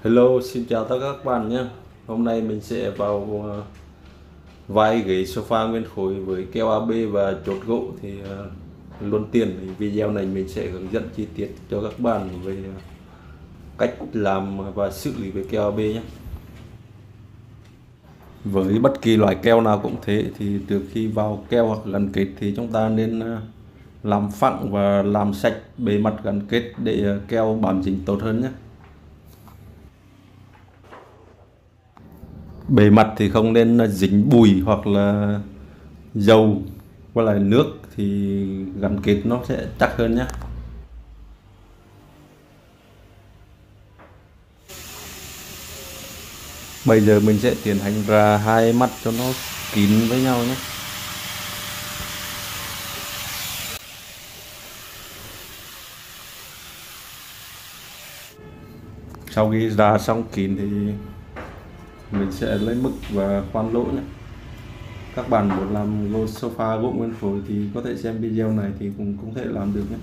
Hello, xin chào tất cả các bạn nhé. Hôm nay mình sẽ vào vai ghế sofa nguyên khối với keo AB và chốt gỗ thì luôn tiền thì video này mình sẽ hướng dẫn chi tiết cho các bạn về cách làm và xử lý với keo AB nhé. Với bất kỳ loại keo nào cũng thế thì trước khi vào keo hoặc gắn kết thì chúng ta nên làm phẳng và làm sạch bề mặt gắn kết để keo bám dính tốt hơn nhé. Bề mặt thì không nên dính bụi hoặc là dầu với lại nước thì gắn kết nó sẽ chắc hơn nhé. Bây giờ mình sẽ tiến hành ra hai mắt cho nó kín với nhau nhé. Sau khi ra xong kín thì mình sẽ lấy mực và khoan lỗ nhé. Các bạn muốn làm lô sofa gỗ nguyên khối thì có thể xem video này thì cũng thể làm được nhé.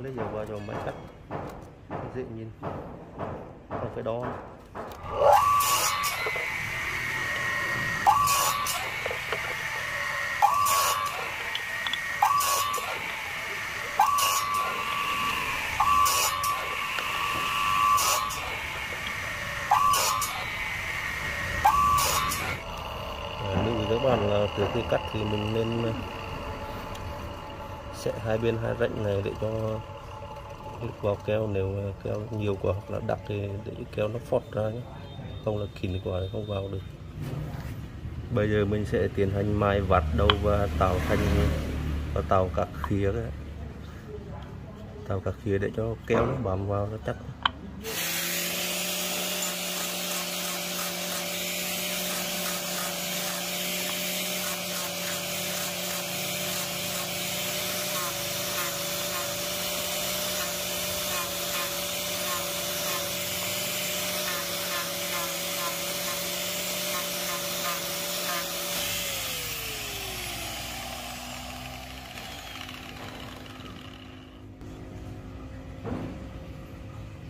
Lấy dầu vào cho máy cắt dễ nhìn, không phải đo. Lưu ý các bạn là trước khi cắt thì mình nên sẽ hai bên hai rãnh này để cho lúc vào keo, nếu keo nhiều quá hoặc là đặc thì để keo nó phọt ra nhé, không là kín quá thì không vào được. Bây giờ mình sẽ tiến hành mài vạt đầu và tạo các khía để cho keo nó bám vào nó chắc.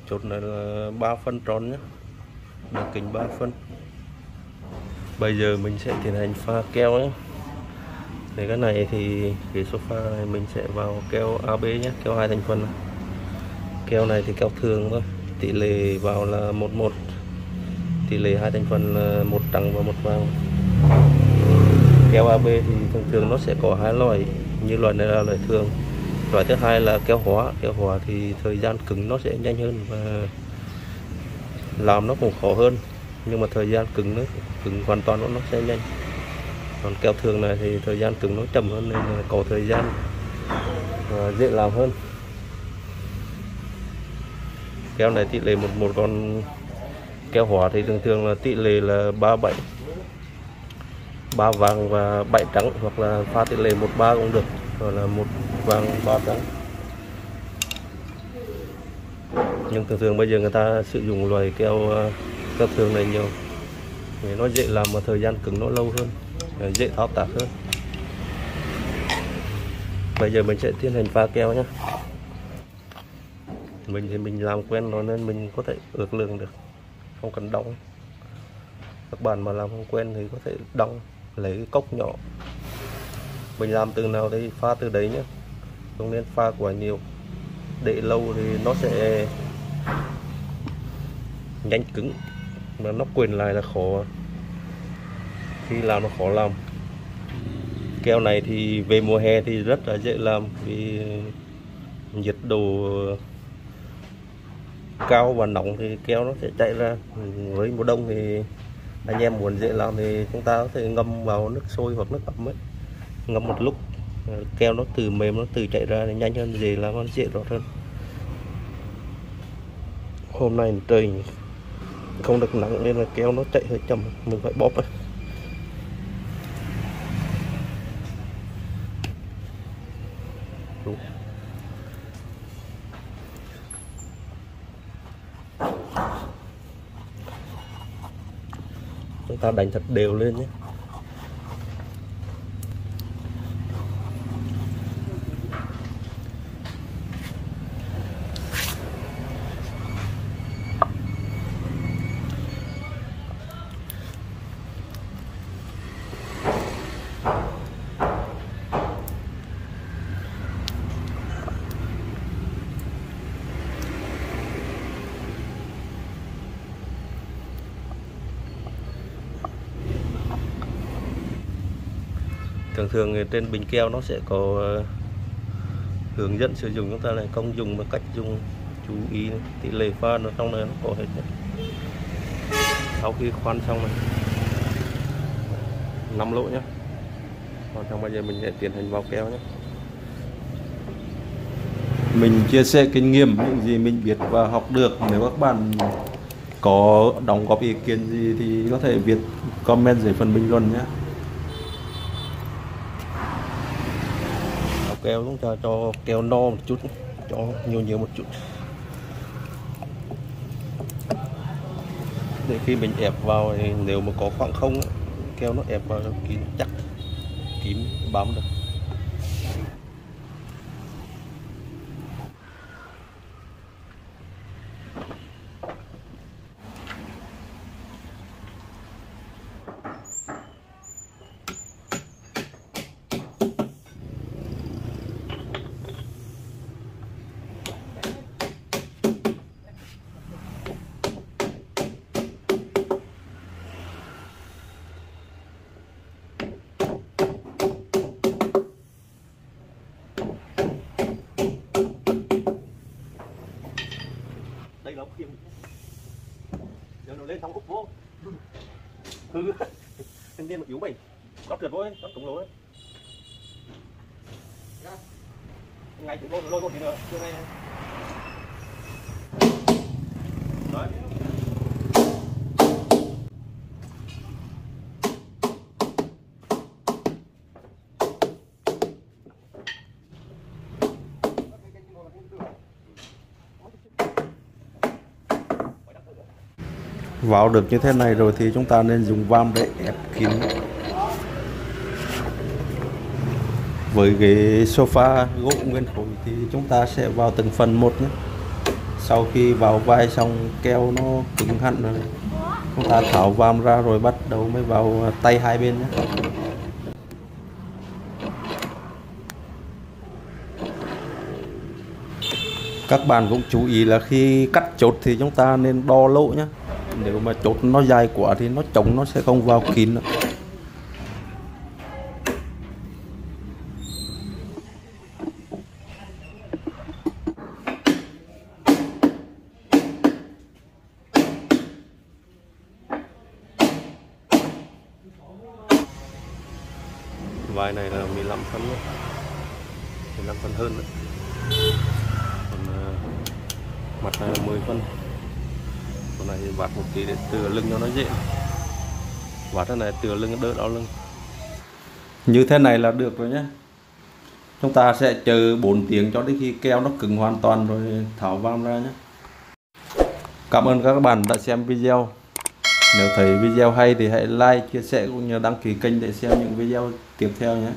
Chốt này là 3 phân tròn nhé, đường kính 3 phân. Bây giờ mình sẽ tiến hành pha keo nhé. Thì cái này thì cái sofa này mình sẽ vào keo AB nhé, keo 2 thành phần. Keo này thì keo thường thôi, tỷ lệ vào là 11, tỷ lệ 2 thành phần là 1 trắng và 1 vàng. Keo AB thì thường thường nó sẽ có hai loại, như loại này là loại thường. Loại thứ hai là keo hóa thì thời gian cứng nó sẽ nhanh hơn và làm nó cũng khó hơn, nhưng mà thời gian cứng hoàn toàn nó sẽ nhanh. Còn keo thường này thì thời gian cứng nó chậm hơn nên là có thời gian dễ làm hơn. Keo này tỷ lệ 11, còn keo hóa thì thường thường là tỷ lệ là 37, 3 vàng và 7 trắng, hoặc là pha tỷ lệ 13 cũng được, hoặc là 1 vàng 3 trắng. Nhưng thường thường bây giờ người ta sử dụng loại keo thường này nhiều để nó dễ làm mà thời gian cứng nó lâu hơn, dễ thao tác hơn. Bây giờ mình sẽ tiến hành pha keo nhé. Mình làm quen rồi nên mình có thể ước lượng được, không cần đong. Các bạn mà làm không quen thì có thể đong, lấy cái cốc nhỏ. Mình làm từ nào thì pha từ đấy nhé, không nên pha quá nhiều, để lâu thì nó sẽ nhanh cứng mà nó quền lại là khó, khi làm nó khó làm. Keo này thì về mùa hè thì rất là dễ làm vì nhiệt độ cao và nóng thì keo nó sẽ chạy ra. Với mùa đông thì anh em muốn dễ làm thì chúng ta có thể ngâm vào nước sôi hoặc nước ấm ấy, ngâm một lúc keo nó từ mềm, nó từ chạy ra thì nhanh hơn, dễ làm ăn dễ lọt hơn. Hôm nay trời không được nắng nên là keo nó chạy hơi chậm, mình phải bóp ấy. Đúng. Chúng ta đánh thật đều lên nhé. Thường thường trên bình keo nó sẽ có hướng dẫn sử dụng, chúng ta lại không dùng mà cách dùng chú ý tỷ lệ pha nó trong này nó có hết. Sau khi khoan xong này 5 lỗ nhé, còn trong bây giờ mình sẽ tiến hành vào keo nhé. Mình chia sẻ kinh nghiệm những gì mình biết và học được. Nếu các bạn có đóng góp ý kiến gì thì có thể viết comment dưới phần bình luận nhé. Keo chúng ta cho keo no một chút, cho nhiều một chút để khi mình ép vào thì nếu mà có khoảng không keo nó ép vào kín chắc, kín bám được. Đây là khiêm, giờ nó lên xong úp vô hư thanh niên một yếu mày có trượt vô ấy, có cổng lỗ ấy ngay từ lôi một tí nữa chưa ngay đấy. Vào được như thế này rồi thì chúng ta nên dùng vam để ép kín. Với ghế sofa gỗ nguyên khối thì chúng ta sẽ vào từng phần một nhé. Sau khi vào vai xong keo nó cứng hẳn rồi, chúng ta tháo vam ra rồi bắt đầu mới vào tay hai bên nhé. Các bạn cũng chú ý là khi cắt chốt thì chúng ta nên đo lỗ nhé. Nếu mà chốt nó dài quá thì nó trống, nó sẽ không vào kín nữa. Vai này là 15 phân nữa, 15 phân hơn nữa. Còn mặt này là 10 phân. Con này thì vạt một tí để tựa lưng cho nó dễ. Vạt thế này tựa lưng đỡ đau lưng. Như thế này là được rồi nhé. Chúng ta sẽ chờ 4 tiếng cho đến khi keo nó cứng hoàn toàn rồi tháo vam ra nhé. Cảm ơn các bạn đã xem video. Nếu thấy video hay thì hãy like, chia sẻ cũng như đăng ký kênh để xem những video tiếp theo nhé.